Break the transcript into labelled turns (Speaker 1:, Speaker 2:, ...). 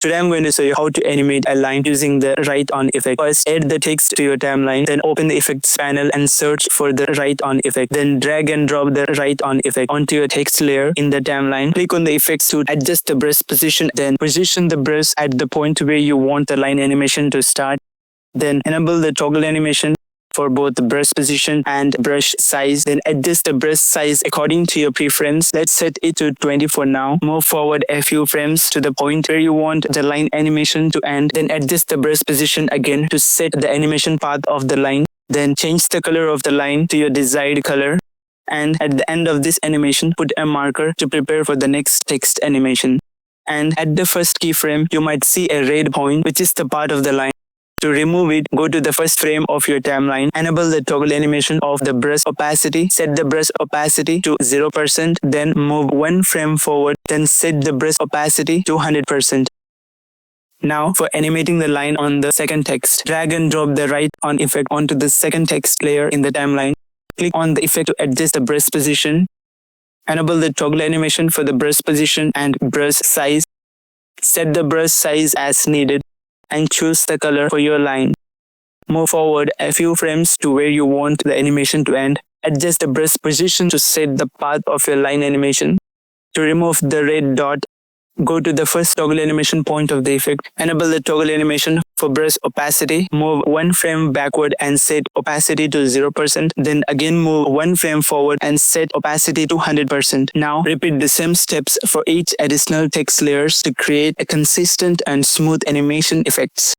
Speaker 1: Today I'm going to show you how to animate a line using the write on effect. First, add the text to your timeline, then open the effects panel and search for the write on effect. Then drag and drop the write on effect onto your text layer in the timeline. Click on the effects to adjust the brush position, then position the brush at the point where you want the line animation to start. Then enable the toggle animation for both the brush position and brush size. Then adjust the brush size according to your preference. Let's set it to 20 for now. Move forward a few frames to the point where you want the line animation to end. Then adjust the brush position again to set the animation path of the line. Then change the color of the line to your desired color. And at the end of this animation, put a marker to prepare for the next text animation. And at the first keyframe, you might see a red point, which is the part of the line. To remove it, go to the first frame of your timeline, enable the toggle animation of the brush opacity, set the brush opacity to 0%, then move one frame forward, then set the brush opacity to 100%. Now, for animating the line on the second text, drag and drop the write on effect onto the second text layer in the timeline. Click on the effect to adjust the brush position. Enable the toggle animation for the brush position and brush size. Set the brush size as needed and choose the color for your line. Move forward a few frames to where you want the animation to end. Adjust the brush position to set the path of your line animation. To remove the red dot, go to the first toggle animation point of the effect. Enable the toggle animation for brush opacity. Move one frame backward and set opacity to 0%. Then again move one frame forward and set opacity to 100%. Now repeat the same steps for each additional text layers to create a consistent and smooth animation effects.